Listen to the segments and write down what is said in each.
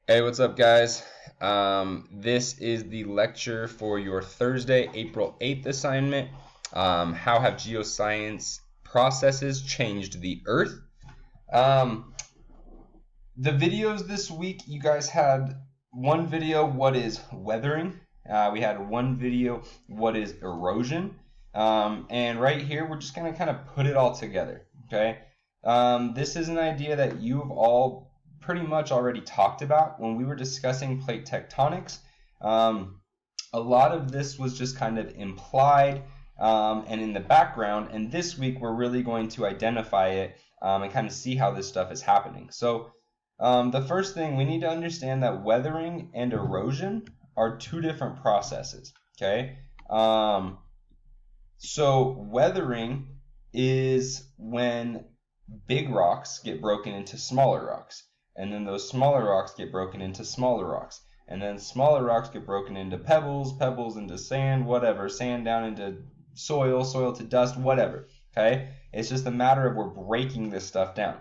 Hey, what's up, guys? This is the lecture for your Thursday, April 8th assignment. How have geoscience processes changed the Earth? Um, the videos this week, you guys had one video, what is weathering? We had one video, what is erosion? And right here, we're just going to kind of put it all together, okay? This is an idea that you've all pretty much already talked about when we were discussing plate tectonics. A lot of this was just kind of implied and in the background, and this week we're really going to identify it and kind of see how this stuff is happening. So the first thing, we need to understand that weathering and erosion are two different processes, okay? So weathering is when big rocks get broken into smaller rocks, and then those smaller rocks get broken into smaller rocks, and then smaller rocks get broken into pebbles, pebbles into sand, whatever, sand down into soil, soil to dust, whatever, okay? It's just a matter of we're breaking this stuff down.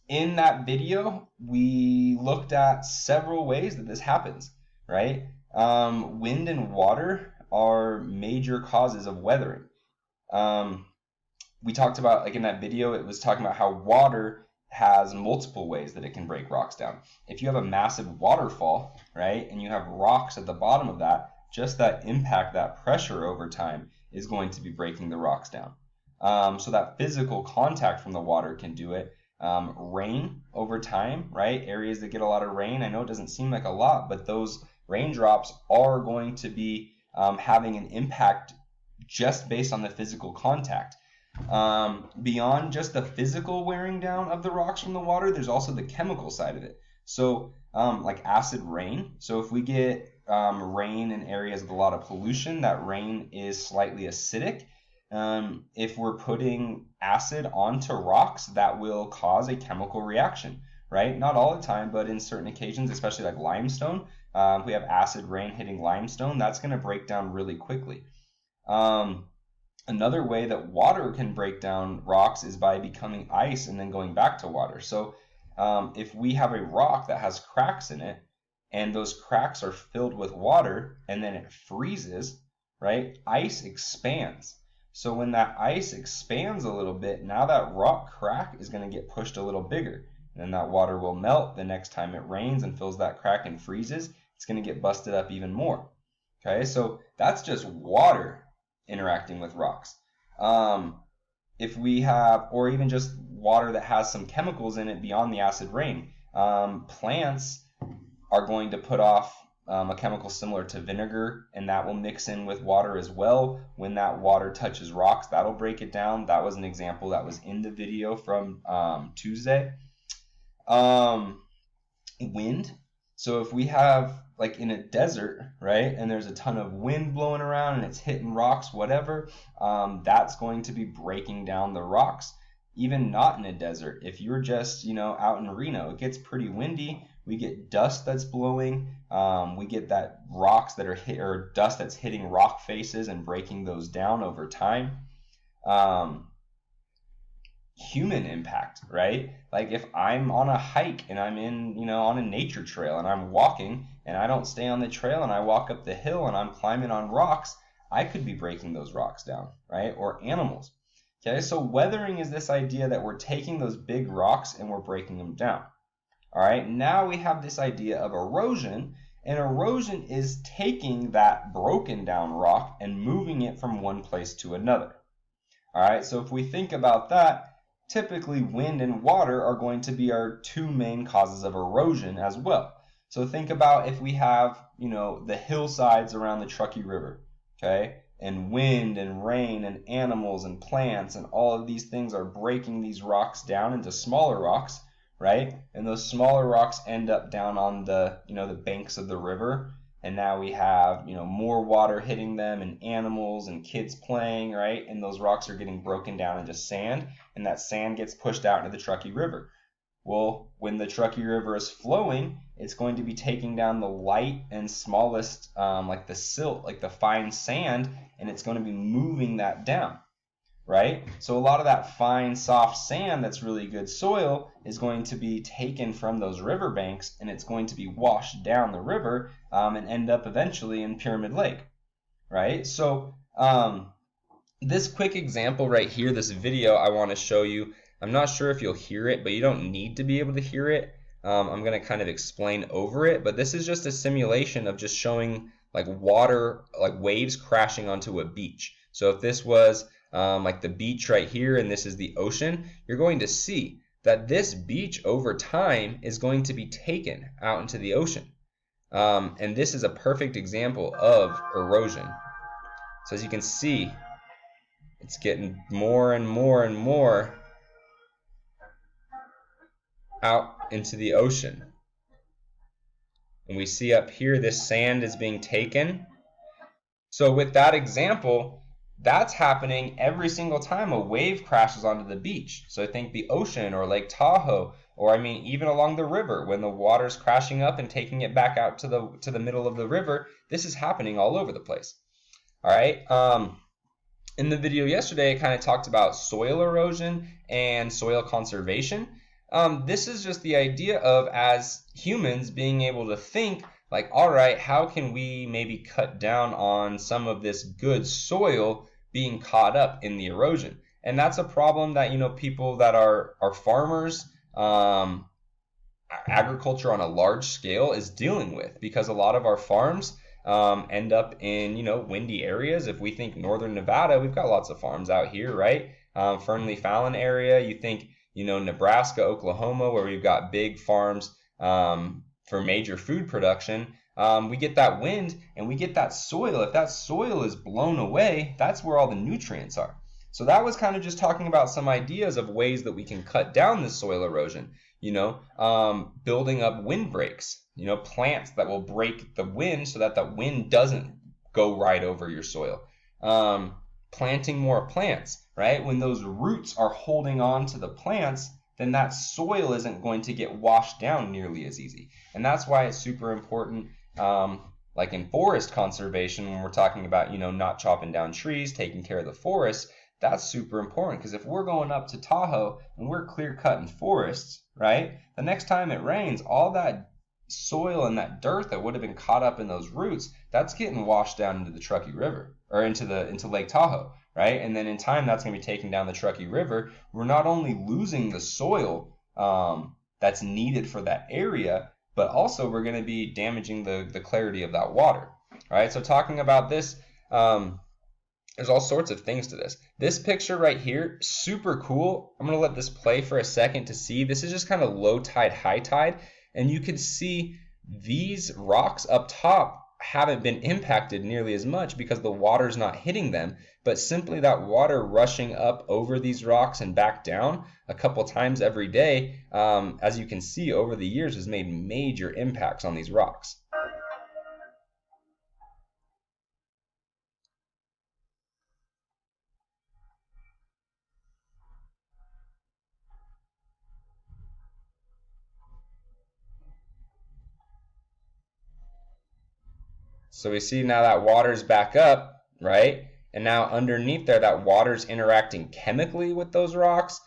In that video, we looked at several ways that this happens, right? Wind and water are major causes of weathering. We talked about, like in that video, it was talking about how water has multiple ways that it can break rocks down. If you have a massive waterfall, right, and you have rocks at the bottom of that, just that impact, that pressure over time is going to be breaking the rocks down. So that physical contact from the water can do it. Rain over time, right? Areas that get a lot of rain. I know it doesn't seem like a lot, but those raindrops are going to be having an impact just based on the physical contact. Beyond just the physical wearing down of the rocks from the water, there's also the chemical side of it. So, like acid rain. So if we get rain in areas with a lot of pollution, that rain is slightly acidic. If we're putting acid onto rocks, that will cause a chemical reaction, right? Not all the time, but in certain occasions, especially like limestone, if we have acid rain hitting limestone, that's going to break down really quickly. Another way that water can break down rocks is by becoming ice and then going back to water. So if we have a rock that has cracks in it, and those cracks are filled with water, and then it freezes, right? Ice expands. So when that ice expands a little bit, now that rock crack is going to get pushed a little bigger. And then that water will melt the next time it rains and fills that crack and freezes. It's going to get busted up even more. Okay, so that's just water interacting with rocks. If we have, or even just water that has some chemicals in it beyond the acid rain, plants are going to put off a chemical similar to vinegar, and that will mix in with water as well. When that water touches rocks, that'll break it down. That was an example that was in the video from Tuesday. Wind. So if we have, like in a desert, right, and there's a ton of wind blowing around and it's hitting rocks, whatever, that's going to be breaking down the rocks. Even not in a desert, if you're just, out in Reno, it gets pretty windy. We get dust that's blowing. We get that rocks that are hit, or dust that's hitting rock faces and breaking those down over time. Human impact, right? Like if I'm on a hike and I'm in, on a nature trail and I'm walking and I don't stay on the trail and I walk up the hill and I'm climbing on rocks, I could be breaking those rocks down, right? Or animals. Okay, so weathering is this idea that we're taking those big rocks and we're breaking them down. All right, now we have this idea of erosion, and erosion is taking that broken down rock and moving it from one place to another. All right, so if we think about that, typically wind and water are going to be our two main causes of erosion as well. So think about if we have, the hillsides around the Truckee River, okay? And wind and rain and animals and plants and all of these things are breaking these rocks down into smaller rocks, right? And those smaller rocks end up down on the, the banks of the river. And now we have, more water hitting them and animals and kids playing, right? And those rocks are getting broken down into sand, and that sand gets pushed out into the Truckee River. Well, when the Truckee River is flowing, it's going to be taking down the light and smallest, like the silt, like the fine sand, and it's going to be moving that down, right? So a lot of that fine, soft sand that's really good soil is going to be taken from those riverbanks, and it's going to be washed down the river and end up eventually in Pyramid Lake, right? So this quick example right here, this video I want to show you, I'm not sure if you'll hear it, but you don't need to be able to hear it. I'm going to kind of explain over it, but this is just a simulation of just showing like water, like waves crashing onto a beach. So if this was like the beach right here and this is the ocean, you're going to see that this beach over time is going to be taken out into the ocean. And this is a perfect example of erosion. So as you can see, it's getting more and more and more out into the ocean. And we see up here this sand is being taken. So with that example, that's happening every single time a wave crashes onto the beach. So think the ocean or Lake Tahoe, or I mean even along the river when the water's crashing up and taking it back out to the middle of the river. This is happening all over the place. All right. In the video yesterday, I kind of talked about soil erosion and soil conservation. This is just the idea of, as humans, being able to think like, all right, how can we maybe cut down on some of this good soil being caught up in the erosion? And that's a problem that, people that are farmers, agriculture on a large scale is dealing with, because a lot of our farms end up in, windy areas. If we think northern Nevada, we've got lots of farms out here, right? Fernley Fallon area, you think, Nebraska, Oklahoma, where we've got big farms for major food production. We get that wind and we get that soil. If that soil is blown away, that's where all the nutrients are. So that was kind of just talking about some ideas of ways that we can cut down this soil erosion. Building up windbreaks, plants that will break the wind so that the wind doesn't go right over your soil. Planting more plants, right? When those roots are holding on to the plants, then that soil isn't going to get washed down nearly as easy. And that's why it's super important, like in forest conservation, when we're talking about, not chopping down trees, taking care of the forest. That's super important, because if we're going up to Tahoe and we're clear-cutting forests, right, the next time it rains, all that soil and that dirt that would have been caught up in those roots, that's getting washed down into the Truckee River, or into Lake Tahoe, right? And then in time, that's going to be taking down the Truckee River. We're not only losing the soil that's needed for that area, but also we're going to be damaging the clarity of that water, right? So talking about this, there's all sorts of things to this. This picture right here, super cool. I'm going to let this play for a second to see. This is just kind of low tide, high tide. And you can see these rocks up top haven't been impacted nearly as much because the water's not hitting them. But simply that water rushing up over these rocks and back down a couple times every day, as you can see over the years, has made major impacts on these rocks. So we see now that water's back up, right? And now underneath there, that water's interacting chemically with those rocks,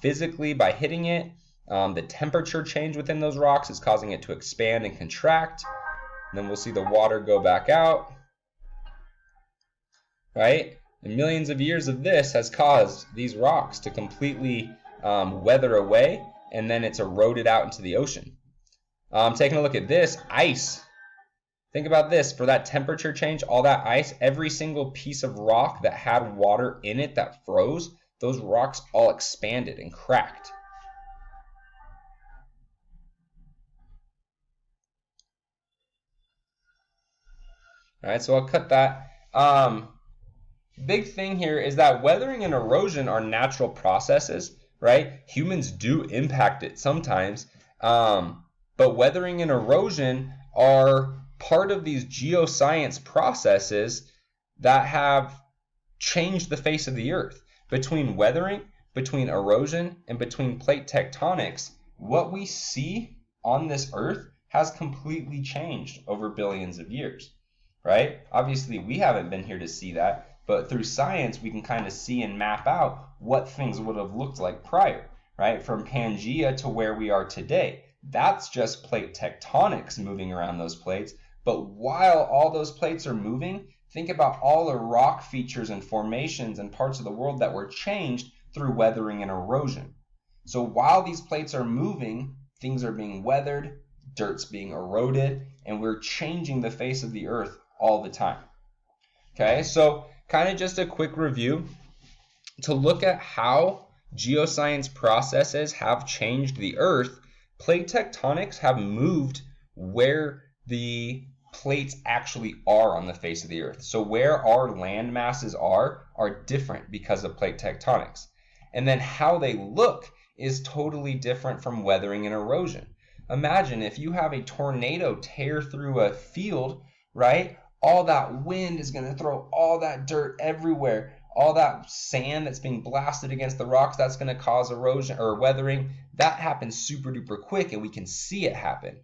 physically by hitting it. The temperature change within those rocks is causing it to expand and contract. And then we'll see the water go back out, right? And millions of years of this has caused these rocks to completely weather away, and then it's eroded out into the ocean. Taking a look at this, ice. Think about this, for that temperature change, all that ice, every single piece of rock that had water in it that froze, those rocks all expanded and cracked. All right, so I'll cut that. Big thing here is that weathering and erosion are natural processes, right? Humans do impact it sometimes, but weathering and erosion are part of these geoscience processes that have changed the face of the earth. Between weathering, between erosion, and between plate tectonics, what we see on this earth has completely changed over billions of years, right? Obviously, we haven't been here to see that, But through science, we can kind of see and map out what things would have looked like prior, right? From Pangea to where we are today. That's just plate tectonics moving around those plates. But while all those plates are moving, think about all the rock features and formations and parts of the world that were changed through weathering and erosion. So while these plates are moving, things are being weathered, dirt's being eroded, and we're changing the face of the earth all the time. Okay, so kind of just a quick review to look at how geoscience processes have changed the earth. Plate tectonics have moved where the plates actually are on the face of the earth. So where our land masses are different because of plate tectonics. And then how they look is totally different from weathering and erosion. Imagine if you have a tornado tear through a field, right? All that wind is going to throw all that dirt everywhere. All that sand that's being blasted against the rocks, that's going to cause erosion or weathering. That happens super duper quick and we can see it happen,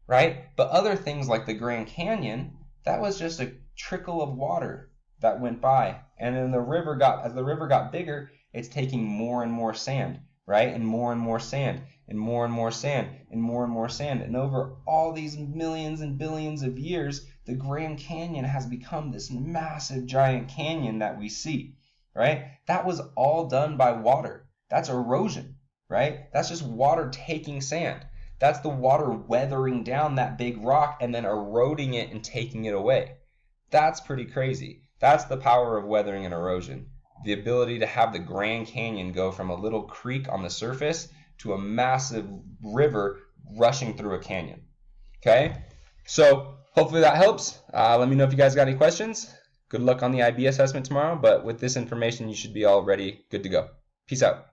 right? But other things like the Grand Canyon, that was just a trickle of water that went by. And then as the river got bigger, it's taking more and more sand, right? And more sand, and more sand, and more sand. And over all these millions and billions of years, the Grand Canyon has become this massive giant canyon that we see, right? That was all done by water. That's erosion, right? That's just water taking sand. That's the water weathering down that big rock and then eroding it and taking it away. That's pretty crazy. That's the power of weathering and erosion. The ability to have the Grand Canyon go from a little creek on the surface to a massive river rushing through a canyon. Okay? So hopefully that helps. Let me know if you guys got any questions. Good luck on the IB assessment tomorrow, but with this information, you should be all ready, good to go. Peace out.